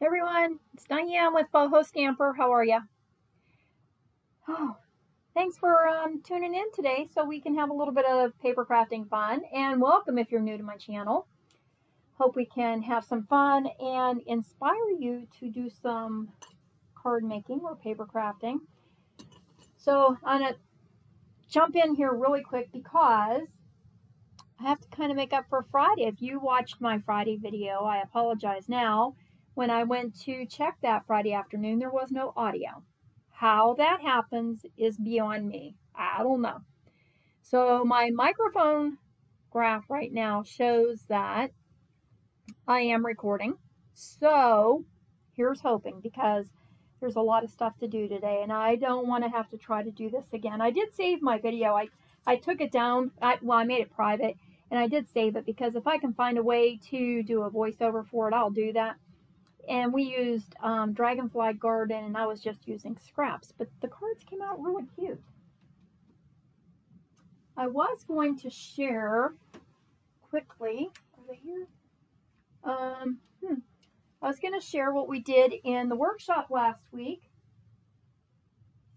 Hey everyone, it's Diane with Boho Stamper. How are you? Oh, thanks for tuning in today so we can have a little bit of paper crafting fun. And welcome if you're new to my channel. Hope we can have some fun and inspire you to do some card making or paper crafting. So I'm going to jump in here really quick because I have to kind of make up for Friday. If you watched my Friday video, I apologize now. When I went to check that Friday afternoon, there was no audio. How that happens is beyond me. I don't know. So my microphone graph right now shows that I am recording. So here's hoping, because there's a lot of stuff to do today and I don't want to have to try to do this again. I did save my video. I took it down. I made it private and I did save it because if I can find a way to do a voiceover for it, I'll do that. And we used Dragonfly Garden, and I was just using scraps, but the cards came out really cute. I was going to share quickly, are they here? I was going to share what we did in the workshop last week.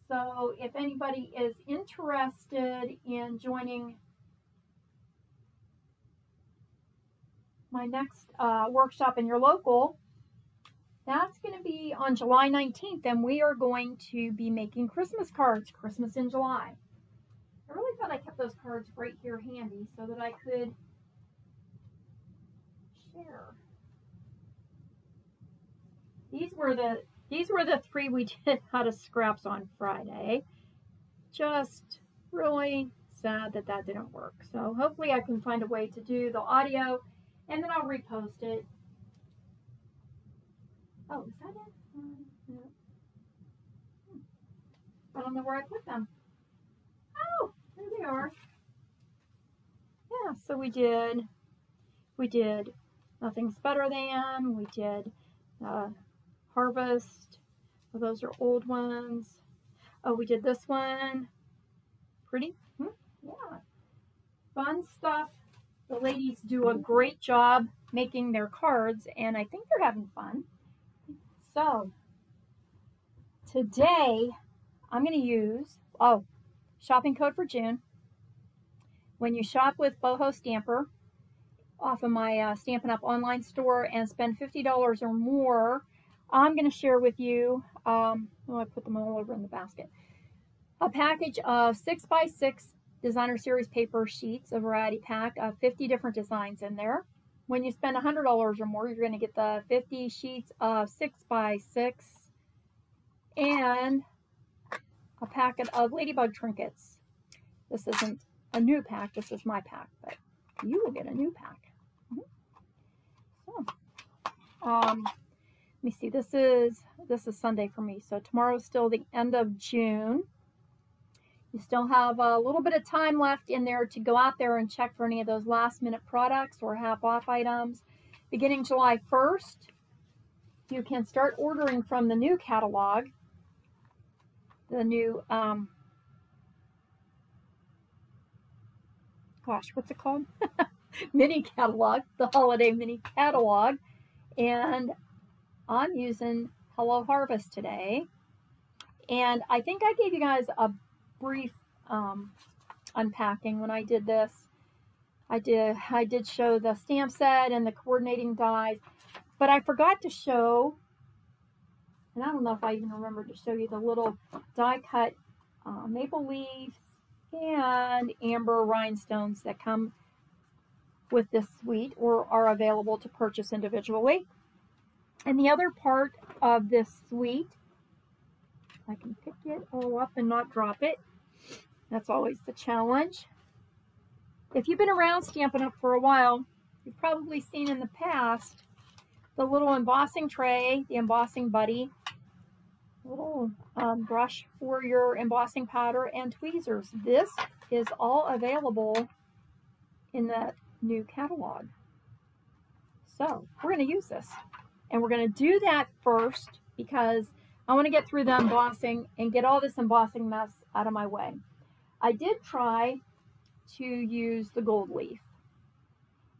So if anybody is interested in joining my next workshop in your local, that's going to be on July 19th, and we are going to be making Christmas cards, Christmas in July. I really thought I kept those cards right here handy so that I could share. These were the three we did out of scraps on Friday. Just really sad that that didn't work. So hopefully I can find a way to do the audio, and then I'll repost it. Oh, is that it? No. I don't know where I put them. Oh, there they are. Yeah, so we did Nothing's Better Than, we did Harvest. Oh, those are old ones. Oh, we did this one. Pretty? Yeah. Fun stuff. The ladies do a great job making their cards, and I think they're having fun. So today I'm going to use, shopping code for June. When you shop with Boho Stamper off of my Stampin' Up! Online store and spend $50 or more, I'm going to share with you, I put them all over in the basket, a package of 6x6 designer series paper sheets, a variety pack of 50 different designs in there. When you spend $100 or more, you're going to get the 50 sheets of 6x6 and a packet of ladybug trinkets. This isn't a new pack, this is my pack, but you will get a new pack. So, let me see, this is Sunday for me, so tomorrow's still the end of June. You still have a little bit of time left in there to go out there and check for any of those last minute products or half off items. Beginning July 1st, you can start ordering from the new catalog, the new, what's it called? Mini catalog, the holiday mini catalog. And I'm using Hello Harvest today. And I think I gave you guys a brief unpacking when I did this. I did show the stamp set and the coordinating dies, but I forgot to show, and I don't know if I even remember to show you the little die cut maple leaves and amber rhinestones that come with this suite or are available to purchase individually. And the other part of this suite, I can pick it all up and not drop it. That's always the challenge. If you've been around Stampin' Up! For a while, you've probably seen in the past the little embossing tray, the embossing buddy, little brush for your embossing powder and tweezers. This is all available in the new catalog. So we're going to use this. And we're going to do that first because I want to get through the embossing and get all this embossing mess out of my way. I did try to use the gold leaf,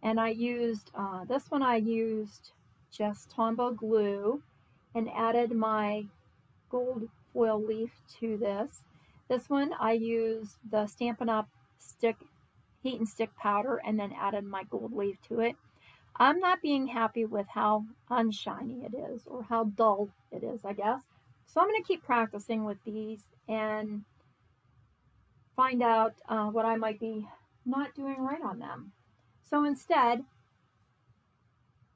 and I used, this one I used just Tombow glue, and added my gold foil leaf to this. This one I used the Stampin' Up! Stick heat and stick powder and then added my gold leaf to it. I'm not being happy with how unshiny it is, or how dull it is, I guess. So I'm going to keep practicing with these and find out what I might be not doing right on them. So instead,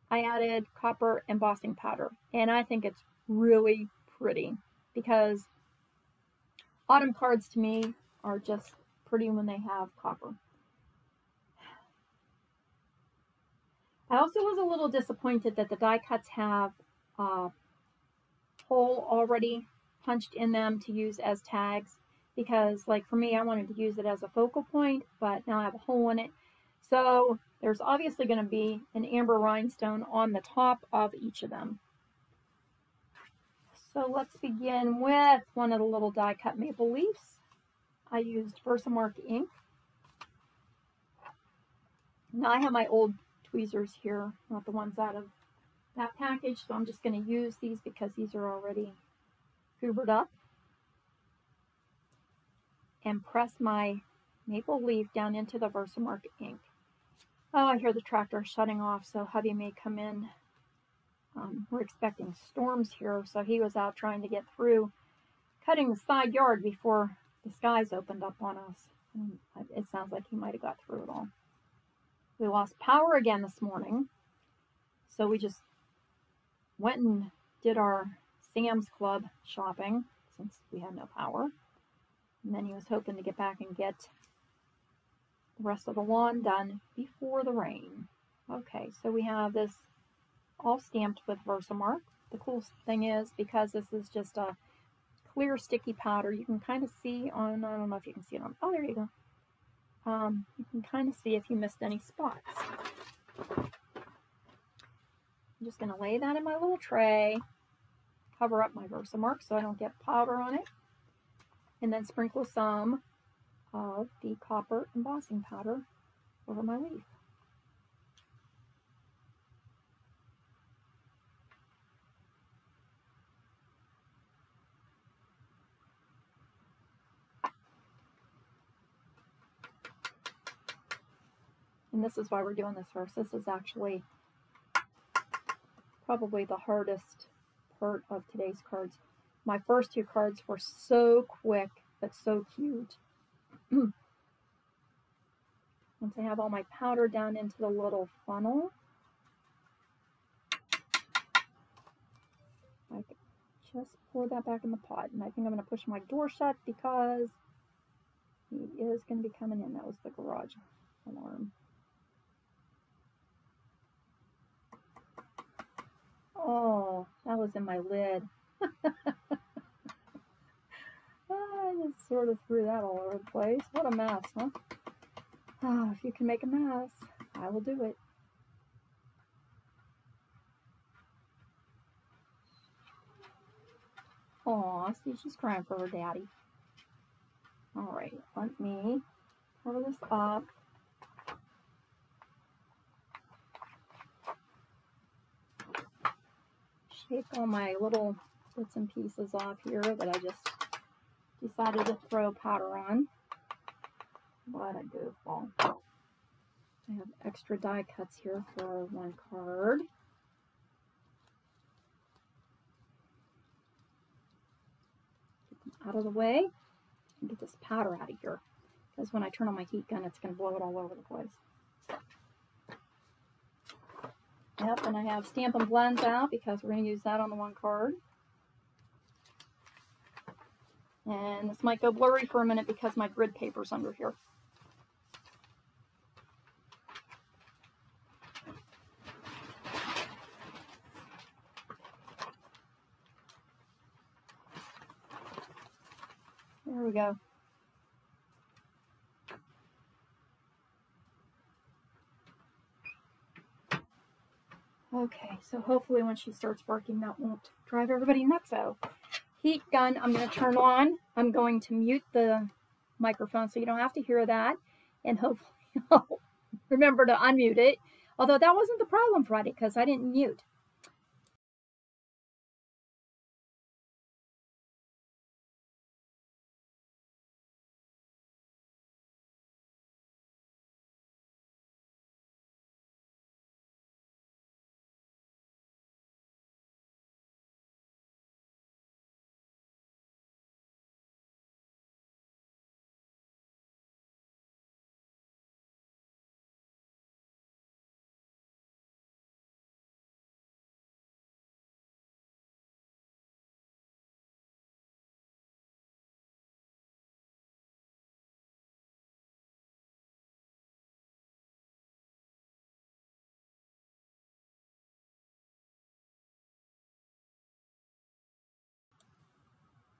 I added copper embossing powder, and I think it's really pretty because autumn cards to me are just pretty when they have copper. I also was a little disappointed that the die cuts have a hole already punched in them to use as tags, because like for me, I wanted to use it as a focal point, but now I have a hole in it. So there's obviously going to be an amber rhinestone on the top of each of them. So let's begin with one of the little die cut maple leaves. I used Versamark ink. Now I have my old tweezers here, not the ones out of that package, so I'm just going to use these because these are already hoovered up. And press my maple leaf down into the Versamark ink. Oh, I hear the tractor shutting off, so hubby may come in. We're expecting storms here, so he was out trying to get through cutting the side yard before the skies opened up on us. And it sounds like he might have got through it all. We lost power again this morning, so we just went and did our Sam's Club shopping since we had no power. And then he was hoping to get back and get the rest of the lawn done before the rain. Okay, so we have this all stamped with Versamark. The cool thing is, because this is just a clear sticky powder, you can kind of see on, I don't know if you can see it on, oh, there you go. You can kind of see if you missed any spots. I'm just going to lay that in my little tray, cover up my Versamark so I don't get powder on it, and then sprinkle some of the copper embossing powder over my leaf. And this is why we're doing this first. This is actually probably the hardest part of today's cards. My first two cards were so quick, but so cute. Once I have all my powder down into the little funnel, I can just pour that back in the pot. And I think I'm going to push my door shut because he is going to be coming in. That was the garage alarm. Oh, that was in my lid. I just sort of threw that all over the place. What a mess, huh? Oh, if you can make a mess, I will do it. Aw, see, she's crying for her daddy. All right, let me cover this up. Shake all my little bits and pieces off here that I just decided to throw powder on. What a goofball. I have extra die cuts here for one card. Get them out of the way and get this powder out of here, because when I turn on my heat gun, it's going to blow it all over the place. Yep, and I have Stampin Blends out because we're going to use that on the one card. And this might go blurry for a minute because my grid paper's under here. There we go. Okay, so hopefully when she starts barking, that won't drive everybody nuts out. Heat gun, I'm going to turn on. I'm going to mute the microphone so you don't have to hear that. And hopefully I'll remember to unmute it. Although that wasn't the problem Friday because I didn't mute.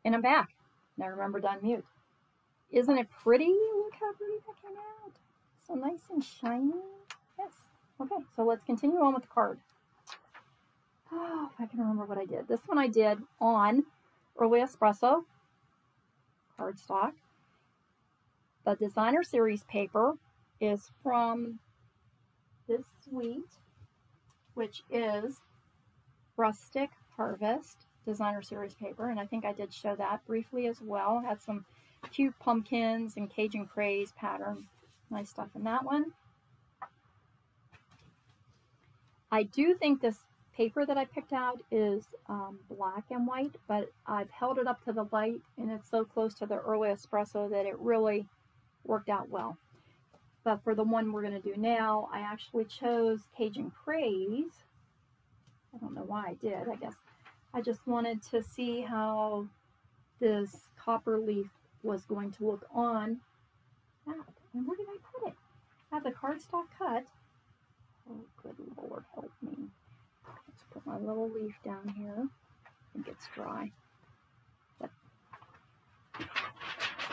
And I'm back. Now remember to unmute. Isn't it pretty? Look how pretty that came out. So nice and shiny. Yes. Okay, so let's continue on with the card. Oh, if I can remember what I did. This one I did on Early Espresso cardstock. The Designer Series paper is from this suite, which is Rustic Harvest Designer Series paper, and I think I did show that briefly as well. Had some cute pumpkins and Cajun Craze pattern. Nice stuff in that one. I do think this paper that I picked out is black and white, but I've held it up to the light and it's so close to the Early Espresso that it really worked out well. But for the one we're going to do now, I actually chose Cajun Craze. I don't know why I did. I guess I just wanted to see how this copper leaf was going to look on that. And where did I put it? I have the cardstock cut. Oh, good Lord, help me. Let's put my little leaf down here. I think it's dry. But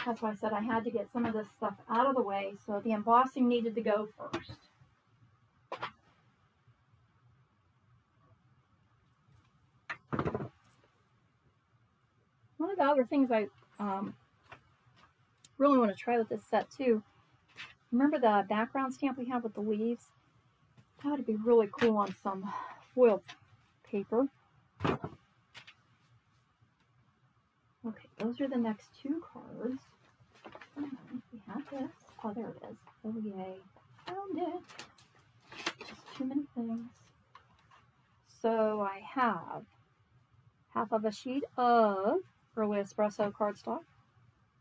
that's why I said I had to get some of this stuff out of the way, so the embossing needed to go first. One of the other things I really want to try with this set too, remember the background stamp we have with the leaves? That would be really cool on some foil paper. Okay, those are the next two cards. We have this. Oh, there it is. Oh, yay. Found it. Just too many things. So I have half of a sheet of Early Espresso cardstock,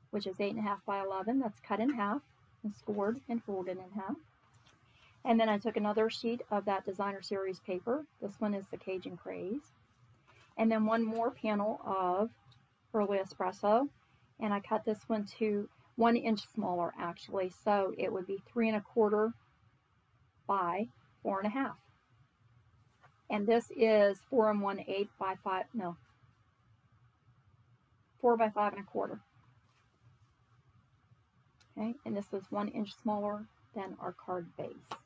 which is 8.5 by 11. That's cut in half and scored and folded in half. And then I took another sheet of that Designer Series paper. This one is the Cajun Craze. And then one more panel of Early Espresso. And I cut this one to 1 inch smaller, actually. So it would be 3 1/4 by 4 1/2. And this is 4 1/8 by 5, no, 4 by 5 1/4. Okay, and this is 1 inch smaller than our card base.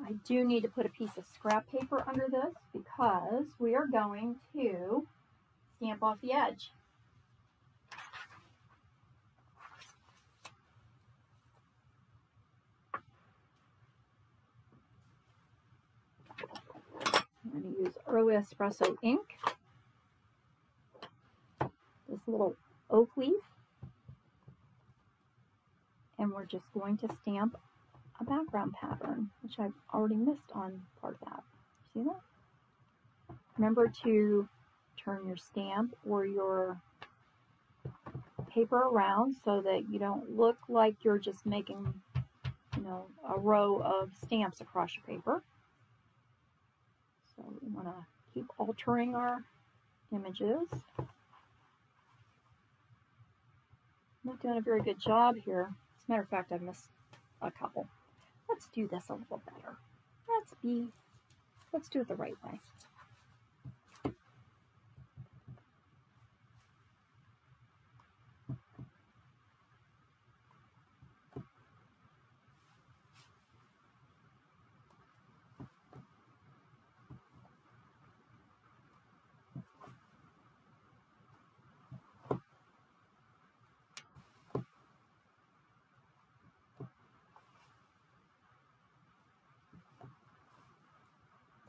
I do need to put a piece of scrap paper under this because we are going to stamp off the edge. I'm going to use Early Espresso ink, this little oak leaf, and we're just going to stamp a background pattern, which I've already missed on part of that. See that? Remember to turn your stamp or your paper around so that you don't look like you're just making, a row of stamps across your paper. So we want to keep altering our images. I'm not doing a very good job here. As a matter of fact, I've missed a couple. Let's do this a little better. Let's do it the right way.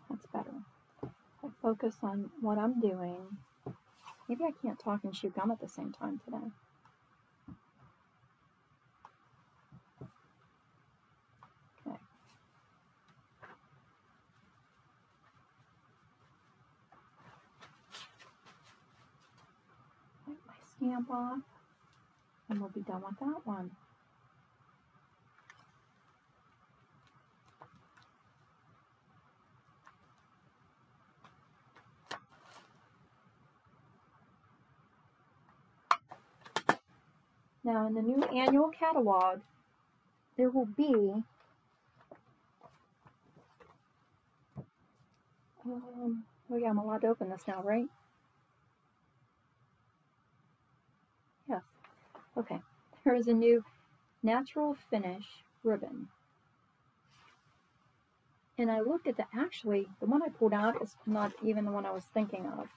That's better. I focus on what I'm doing. Maybe I can't talk and chew gum at the same time today. Okay. Wipe my stamp off, and we'll be done with that one. Now, in the new annual catalog, there will be oh yeah, I'm allowed to open this now, right? Okay, there is a new natural finish ribbon. And I looked at actually, the one I pulled out is not even the one I was thinking of.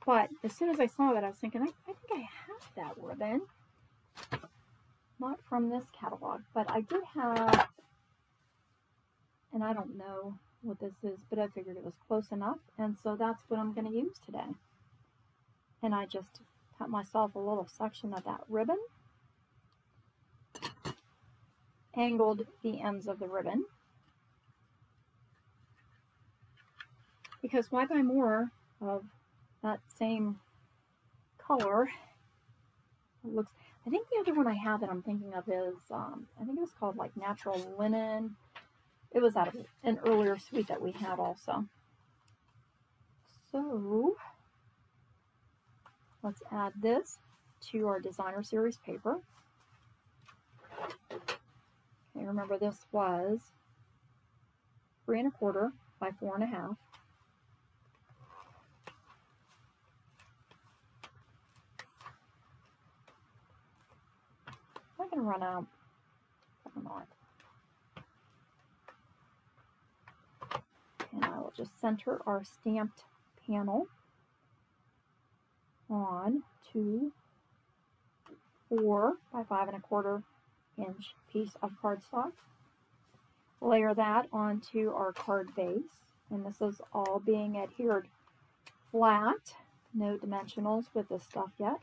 But as soon as I saw that, I was thinking, I think I have that ribbon. Not from this catalog, but I did have, and I don't know what this is, but I figured it was close enough. And so that's what I'm going to use today. And I just cut myself a little section of that ribbon. Angled the ends of the ribbon. Because why buy more of that same color? It looks, I think the other one I have that I'm thinking of is, I think it was called like Natural Linen. It was out of an earlier suite that we had also. So let's add this to our Designer Series paper. Okay, remember this was 3 1/4 by 4 1/2. I'm going to run out. Or not. And I will just center our stamped panel on to 4 by 5 1/4 inch piece of cardstock. Layer that onto our card base, and this is all being adhered flat, no dimensionals with this stuff yet.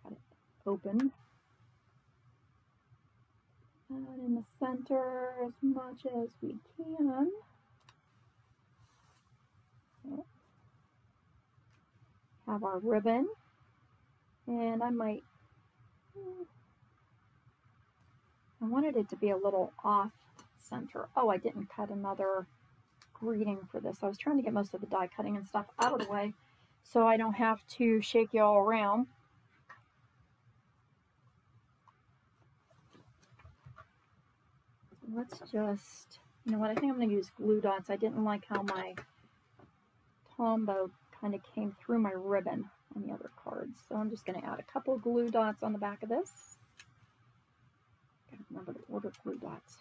Got it open. And in the center as much as we can. Okay. Have our ribbon, and I wanted it to be a little off center. Oh, I didn't cut another greeting for this. I was trying to get most of the die cutting and stuff out of the way so I don't have to shake you all around. Let's just, you know what, I think I'm going to use glue dots. I didn't like how my Tombow kind of came through my ribbon on the other cards. So I'm just going to add a couple glue dots on the back of this. Gotta remember to order glue dots.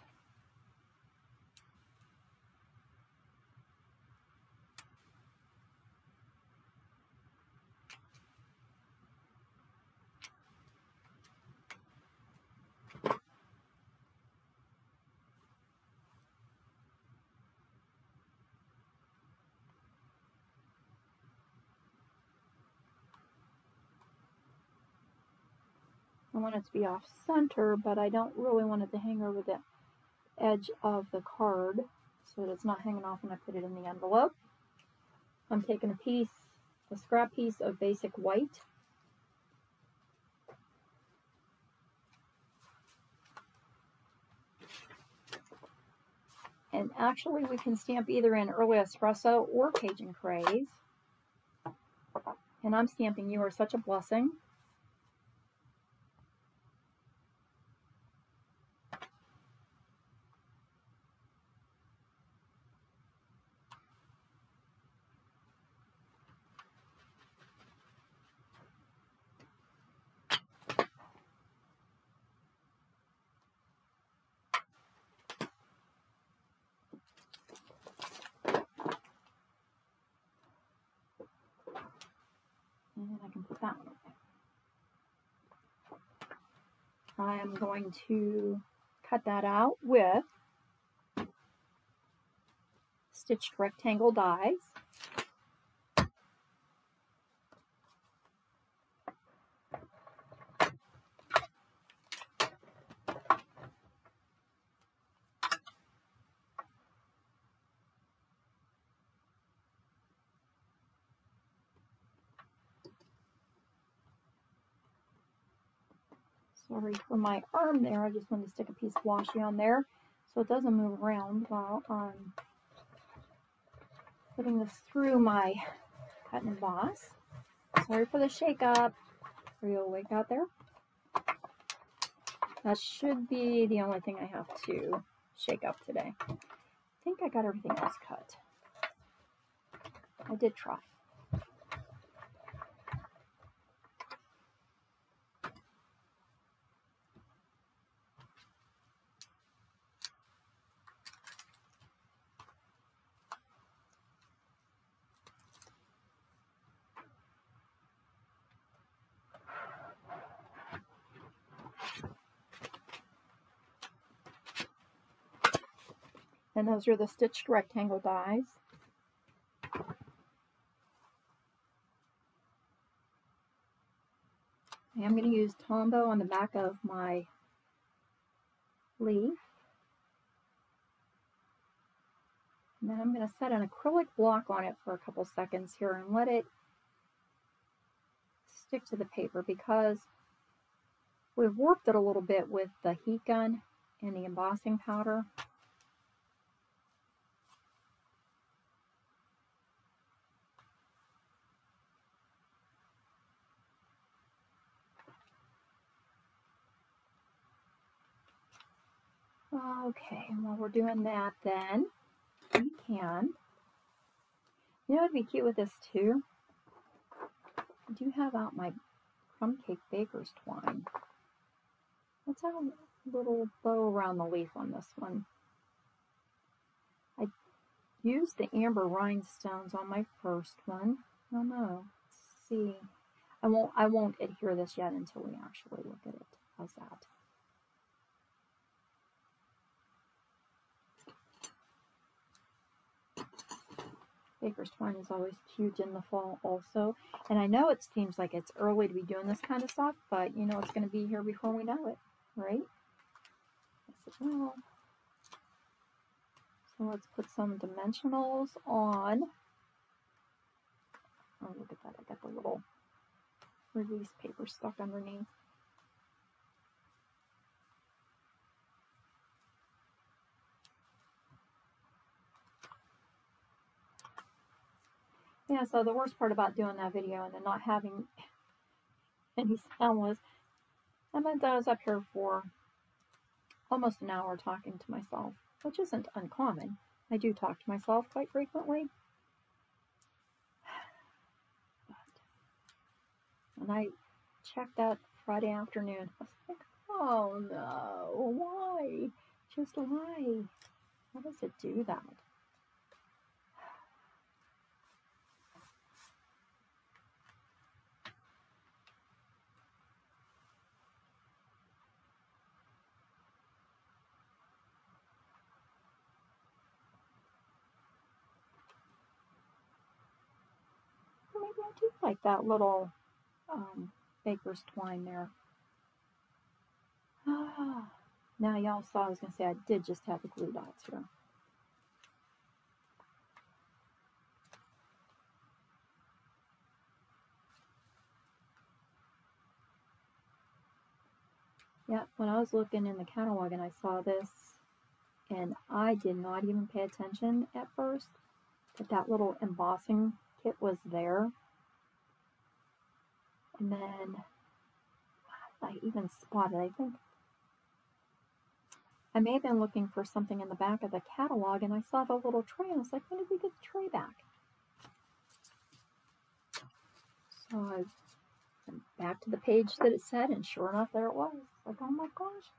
I want it to be off center, but I don't really want it to hang over the edge of the card so that it's not hanging off when I put it in the envelope. I'm taking a scrap piece of basic white. And actually we can stamp either in Early Espresso or Cajun Craze. And I'm stamping You Are Such a Blessing. And I can put that one away. I am going to cut that out with stitched rectangle dies. Sorry for my arm there, I just wanted to stick a piece of washi on there so it doesn't move around while I'm putting this through my cut and emboss. Sorry for the shake up. Are you awake out there? That should be the only thing I have to shake up today. I think I got everything else cut. I did try. And those are the stitched rectangle dies. I'm going to use Tombow on the back of my leaf. And then I'm going to set an acrylic block on it for a couple seconds here and let it stick to the paper, because we've warped it a little bit with the heat gun and the embossing powder. Okay, and while we're doing that, then we can, you know, it'd be cute with this too. I do have out my crumb cake baker's twine. Let's have a little bow around the leaf on this one. I used the amber rhinestones on my first one. I don't know. Let's see. I won't adhere this yet until we actually look at it. How's that? Baker's twine is always cute in the fall also. And I know it seems like it's early to be doing this kind of stuff, but you know it's going to be here before we know it, right? Yes, it will. So let's put some dimensionals on. Oh, look at that. I got the little release paper stuck underneath. Yeah, so the worst part about doing that video and then not having any sound was I was up here for almost an hour talking to myself, which isn't uncommon. I do talk to myself quite frequently. But when I checked that Friday afternoon, I was like, oh no, why? Just why? Why does it do that? Maybe I do like that little baker's twine there. Now y'all saw I was going to say I did just have the glue dots here. Yeah, when I was looking in the catalog and I saw this, and I did not even pay attention at first that that little embossing kit was there. And then I even spotted, I think I may have been looking for something in the back of the catalog, and I saw the little tray, and I was like, when did we get the tray back? So I went back to the page that it said, and sure enough, there it was. Like, oh my gosh.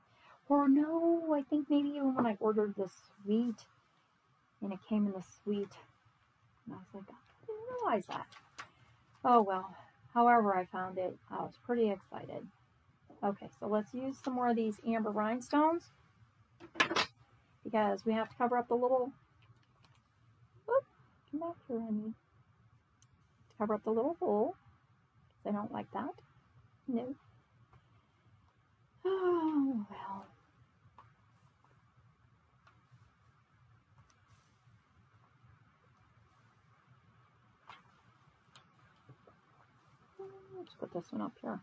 Or no, I think maybe even when I ordered the suite, and it came in the suite, and I was like, I didn't realize that. Oh well, however I found it, I was pretty excited. Okay, so let's use some more of these amber rhinestones, because we have to cover up the little, whoop, come back here, honey. Cover up the little hole, because I don't like that. No. Oh, well. Let's put this one up here.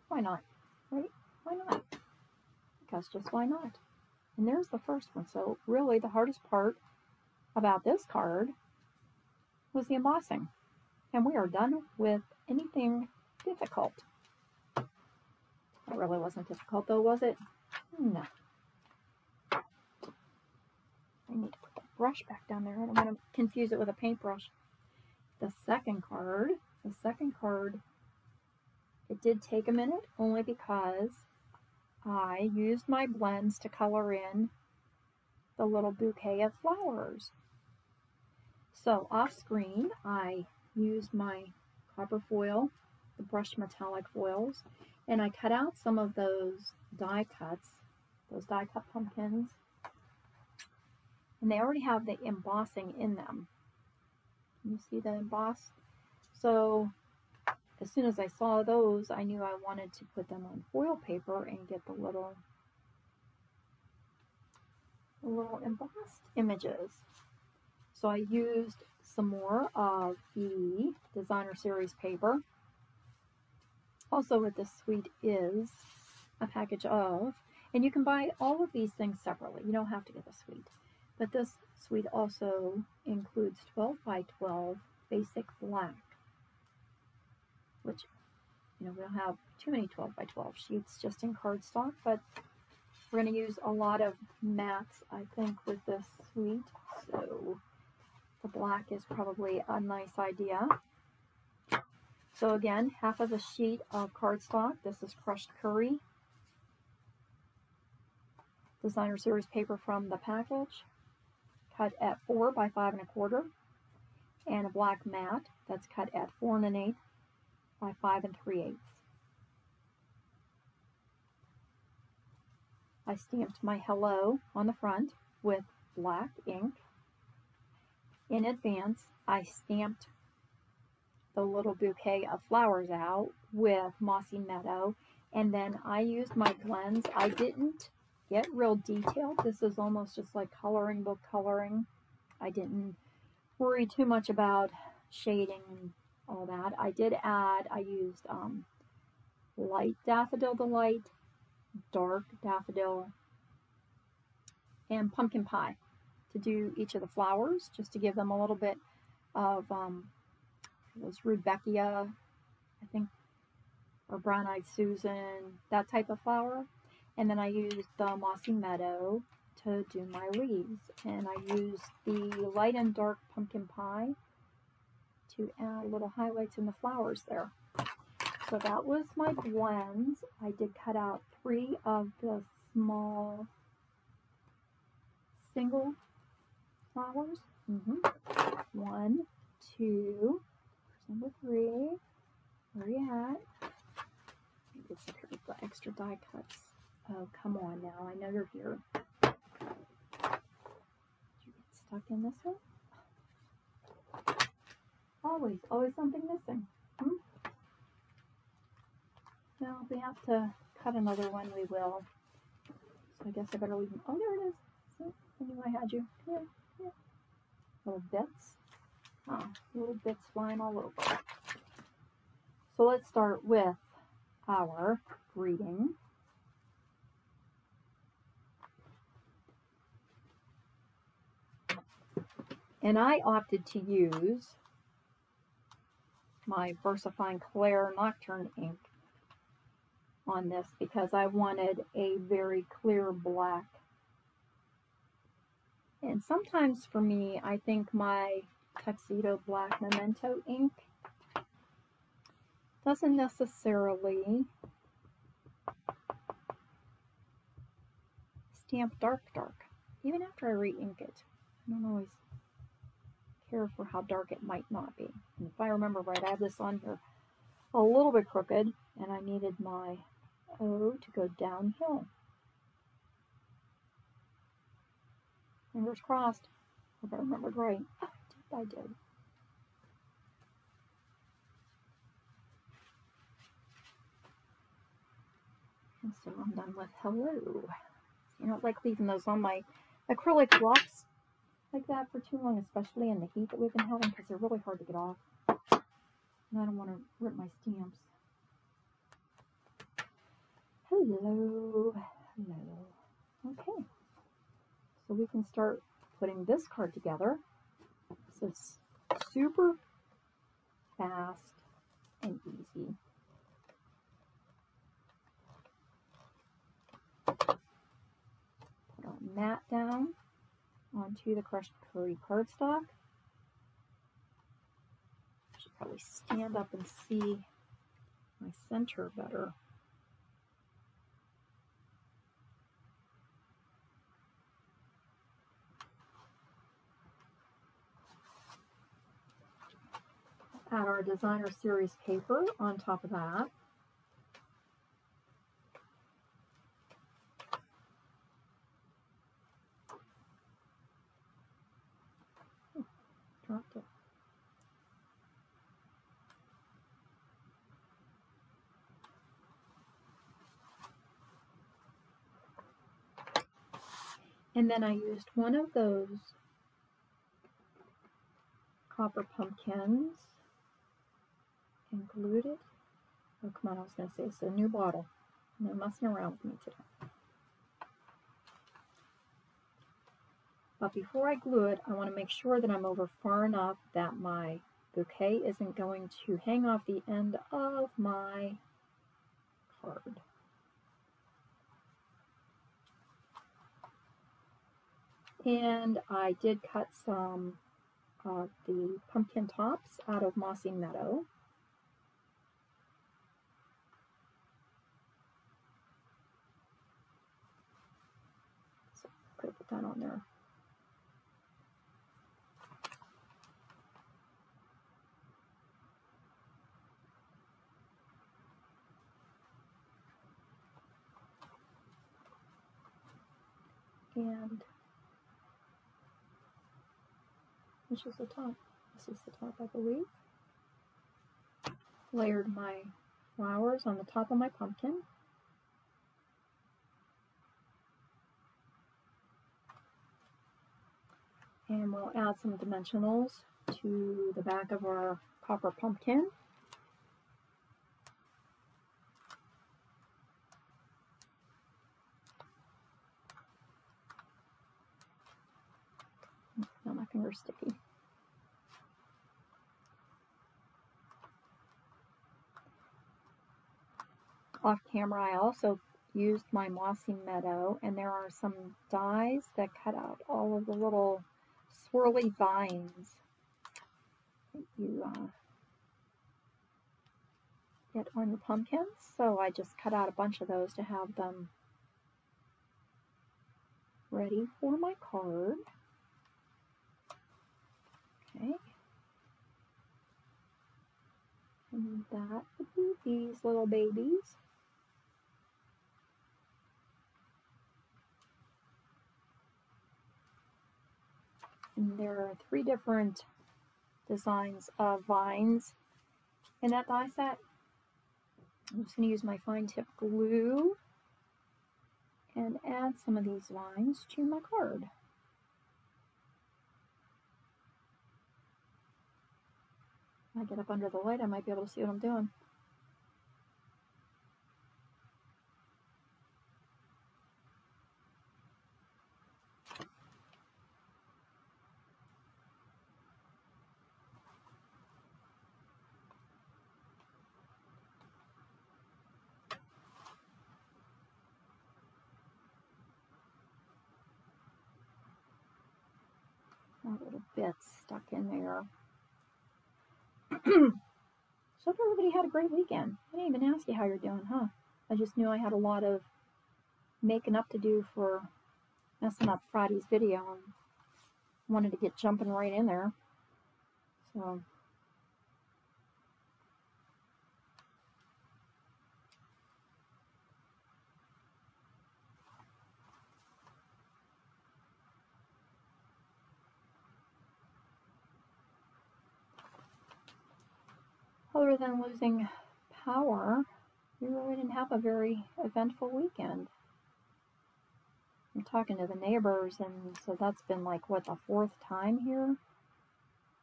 Why not? Right? Why not? Because just why not? And there's the first one. So really the hardest part about this card was the embossing. And we are done with anything difficult. That really wasn't difficult though, was it? No. I need to put the brush back down there. I don't want to confuse it with a paintbrush. The second card, it did take a minute only because I used my blends to color in the little bouquet of flowers. So off screen, I used my copper foil, the brushed metallic foils, and I cut out some of those die cuts, those die cut pumpkins. and they already have the embossing in them. You see the emboss? So as soon as I saw those, I knew I wanted to put them on foil paper and get the little embossed images. So I used some more of the Designer Series paper. Also what this suite is a package of, and you can buy all of these things separately. You don't have to get the suite. But this suite also includes 12 by 12 basic black, which, you know, we don't have too many 12 by 12 sheets just in cardstock, but we're going to use a lot of mattes, I think, with this suite. So the black is probably a nice idea. So again, half of a sheet of cardstock. This is crushed curry. Designer Series paper from the package, cut at 4 by 5 1/4, and a black matte that's cut at 4 1/8 by 5 3/8. I stamped my hello on the front with black ink. In advance, I stamped the little bouquet of flowers out with Mossy Meadow, and then I used my blends. I didn't get real detailed. This is almost just like coloring book coloring. I didn't worry too much about shading and all that. I did add, I used light daffodil delight, dark daffodil, and pumpkin pie to do each of the flowers, just to give them a little bit of it was Rudbeckia, I think, or Brown-Eyed Susan, that type of flower. And then I used the Mossy Meadow to do my leaves. And I used the light and dark pumpkin pie to add little highlights in the flowers there. So that was my blends. I did cut out 3 of the small single flowers. 1, 2, number 3. Where are you at? It's up here with the extra die cuts. Oh, come on now. I know you're here. Did you get stuck in this one? Always something missing. Well, if we have to cut another one, we will. So I guess I better leave them. Oh, there it is. See? I knew I had you. Come here. Come here. Little bits. Oh, little bits flying all over. So let's start with our greeting. And I opted to use my VersaFine Clair Nocturne ink on this because I wanted a very clear black. And sometimes for me, I think my Tuxedo Black Memento ink doesn't necessarily stamp dark, even after I re-ink it. I don't always care for how dark it might not be. And if I remember right, I have this on here a little bit crooked, and I needed my O to go downhill. Fingers crossed. Hope I remembered right. Oh, I did. And so I'm done with hello. I don't like leaving those on my acrylic blocks like that for too long, especially in the heat that we've been having, because they're really hard to get off. And I don't want to rip my stamps. Hello. Hello. Okay. So we can start putting this card together. So it's super fast and easy. Put our mat down onto the crushed curry cardstock. I should probably stand up and see my center better. Add our Designer Series paper on top of that. And then I used one of those copper pumpkins and glued it. Oh, come on, I was going to say it's a new bottle. And they're messing around with me today. But before I glue it, I want to make sure that I'm over far enough that my bouquet isn't going to hang off the end of my card. And I did cut some of the pumpkin tops out of Mossy Meadow. So could have put that on there. And which is the top? This is the top, I believe. Layered my flowers on the top of my pumpkin. And we'll add some dimensionals to the back of our copper pumpkin. Now my finger's sticky. Off camera, I also used my Mossy Meadow, and there are some dies that cut out all of the little swirly vines that you get on your pumpkins. So I just cut out a bunch of those to have them ready for my card. Okay. And that would be these little babies. And there are 3 different designs of vines in that die set. I'm just going to use my fine tip glue and add some of these vines to my card. When I get up under the light, I might be able to see what I'm doing. A little bit stuck in there. So hope everybody had a great weekend. I didn't even ask you how you're doing, huh? I just knew I had a lot of making up to do for messing up Friday's video and wanted to get jumping right in there. So other than losing power, we really didn't have a very eventful weekend. I'm talking to the neighbors, and so that's been like, what, the 4th time here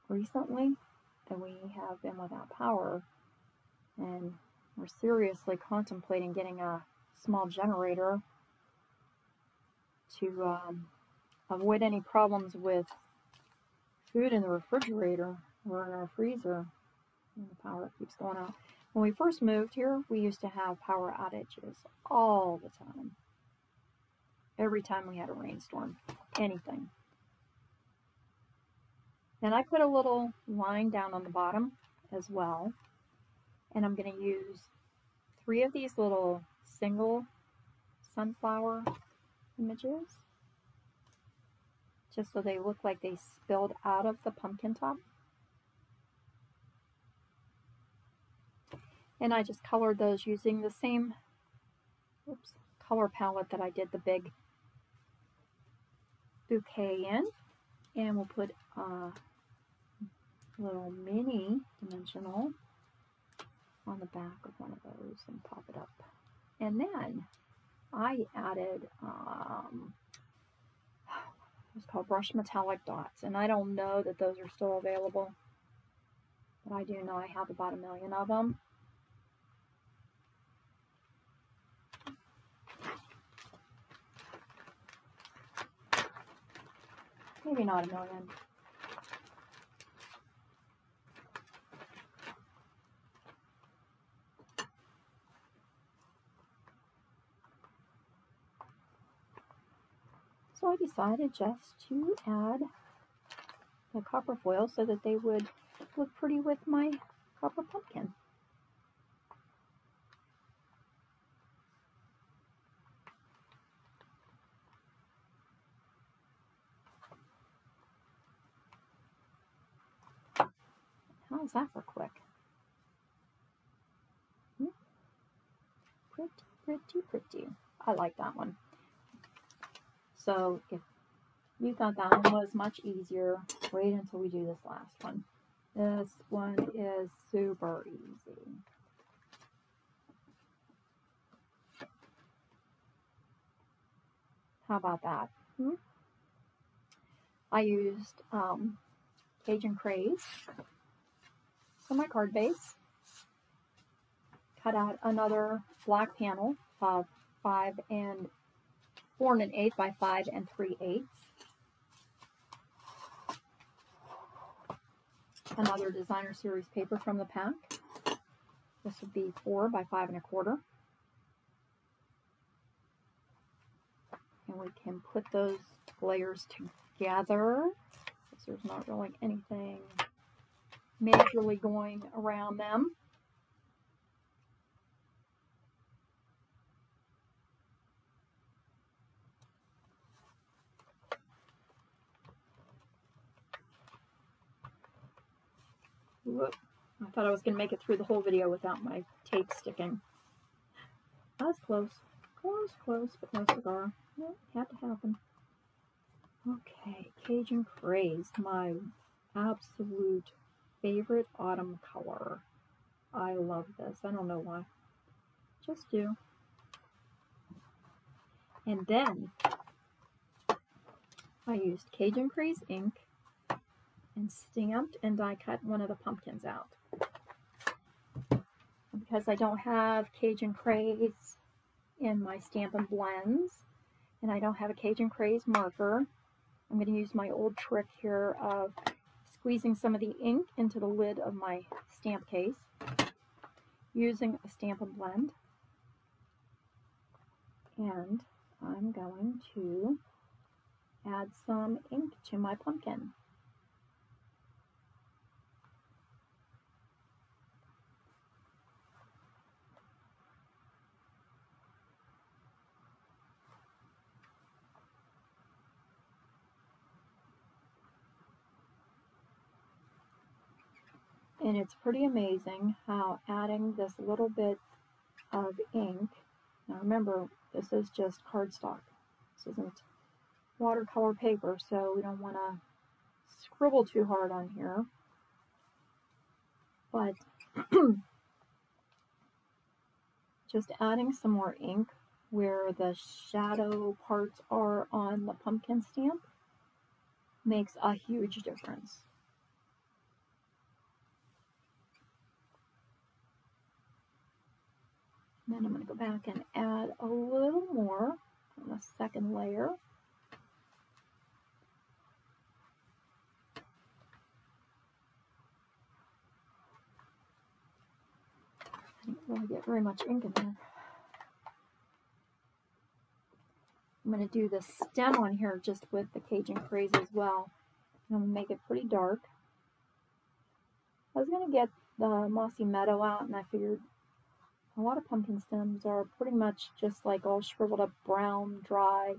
recently that we have been without power. And we're seriously contemplating getting a small generator to avoid any problems with food in the refrigerator or in our freezer. And the power keeps going out. When we first moved here, we used to have power outages all the time. Every time we had a rainstorm, anything. Then I put a little line down on the bottom as well. And I'm going to use 3 of these little single sunflower images, just so they look like they spilled out of the pumpkin top. And I just colored those using the same color palette that I did the big bouquet in. And we'll put a little mini dimensional on the back of one of those and pop it up. And then I added It's called Brush Metallic Dots, and I don't know that those are still available, but I do know I have about 1 million of them. Maybe not 1 million. So I decided just to add the copper foil so that they would look pretty with my copper pumpkin. How's that for quick? Pretty, pretty, pretty. I like that one. So if you thought that one was much easier, wait until we do this last one. This one is super easy. How about that? I used Cajun Craze for my card base. Cut out another black panel of 4 1/8 by 5 3/8. Another designer series paper from the pack. This would be 4 by 5 1/4. And we can put those layers together because there's not really anything majorly going around them. Whoop. I thought I was going to make it through the whole video without my tape sticking. That was close. Close, but no cigar. Well, it had to happen. Okay, Cajun Craze, my absolute favorite autumn color. I love this. I don't know why. Just do. And then I used Cajun Craze ink and stamped and die cut one of the pumpkins out. Because I don't have Cajun Craze in my Stampin Blends, and I don't have a Cajun Craze marker, I'm going to use my old trick here of squeezing some of the ink into the lid of my stamp case using a Stampin Blend. And I'm going to add some ink to my pumpkin. And it's pretty amazing how adding this little bit of ink, now remember, this is just cardstock. This isn't watercolor paper, so we don't want to scribble too hard on here. But just adding some more ink where the shadow parts are on the pumpkin stamp makes a huge difference. Then I'm going to go back and add a little more on the second layer. I didn't really get very much ink in there. I'm going to do the stem on here just with the Cajun Craze as well. I'm going to make it pretty dark. I was going to get the Mossy Meadow out, and I figured a lot of pumpkin stems are pretty much just like all shriveled up brown, dry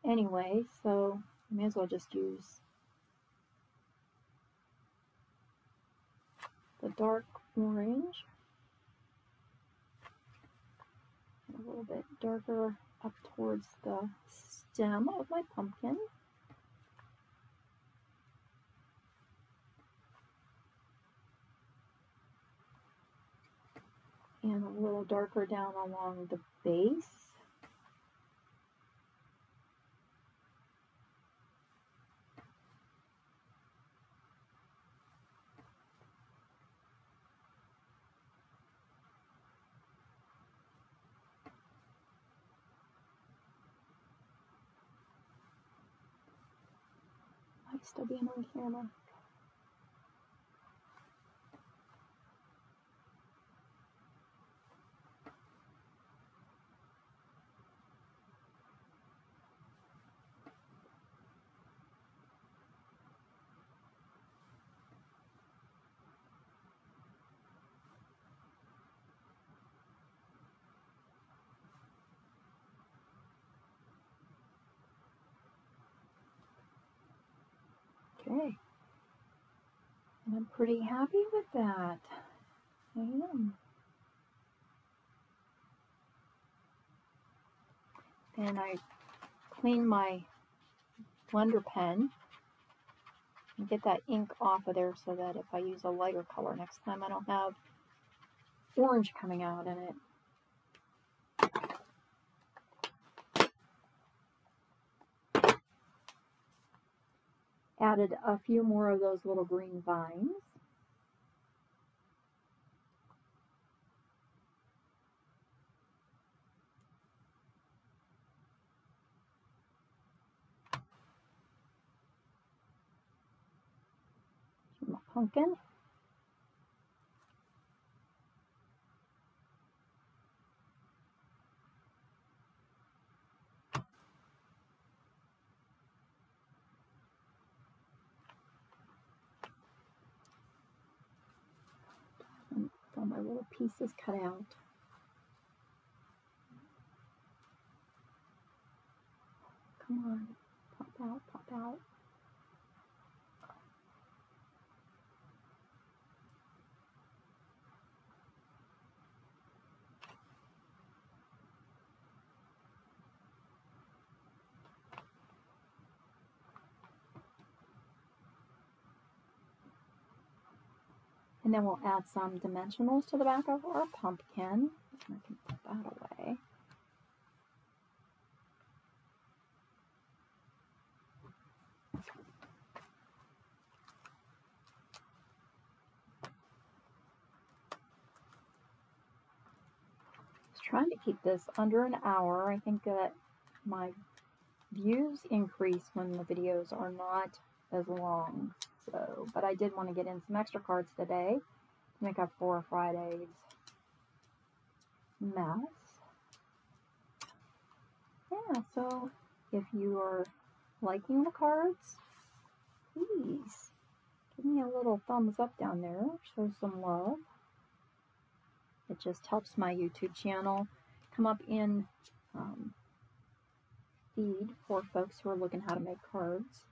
anyway, so I may as well just use the dark orange. A little bit darker up towards the stem of my pumpkin. And a little darker down along the base. I still being on camera? Okay, and I'm pretty happy with that. I am. And I clean my blender pen and get that ink off of there so that if I use a lighter color next time, I don't have orange coming out in it. Added a few more of those little green vines. My pumpkin. And all my little pieces cut out. Come on, pop out, pop out. And then we'll add some dimensionals to the back of our pumpkin. I can put that away. Just trying to keep this under an hour. I think that my views increase when the videos are not as long. So, but I did want to get in some extra cards today to make up for Friday's mess. Yeah, so if you are liking the cards, please give me a little thumbs up down there. Show some love. It just helps my YouTube channel come up in feed for folks who are looking how to make cards.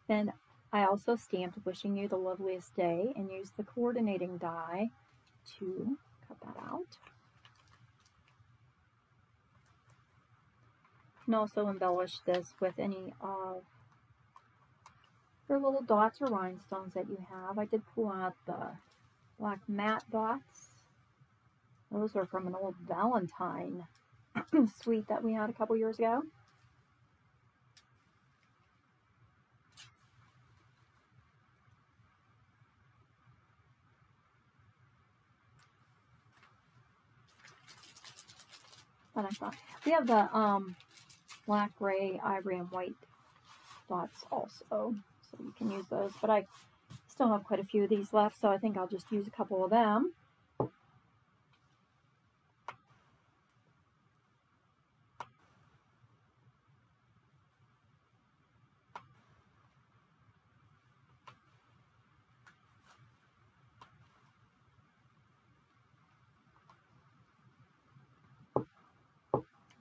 Then I also stamped wishing you the loveliest day and used the coordinating die to cut that out. You can also embellish this with any of your little dots or rhinestones that you have. I did pull out the black matte dots. Those are from an old Valentine suite that we had a couple years ago. And I thought we have the black, gray, ivory, and white dots also, so you can use those. But I still have quite a few of these left, so I think I'll just use a couple of them.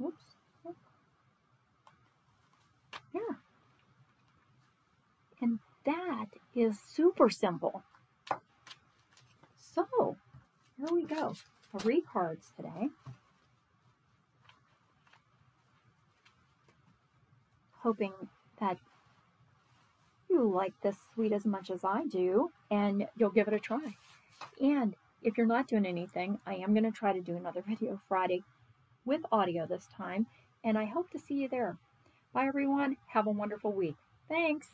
Oops. Yeah. And that is super simple. So, here we go. 3 cards today. Hoping that you like this suite as much as I do, and you'll give it a try. And if you're not doing anything, I am going to try to do another video Friday with audio this time, and I hope to see you there. Bye everyone. Have a wonderful week. Thanks.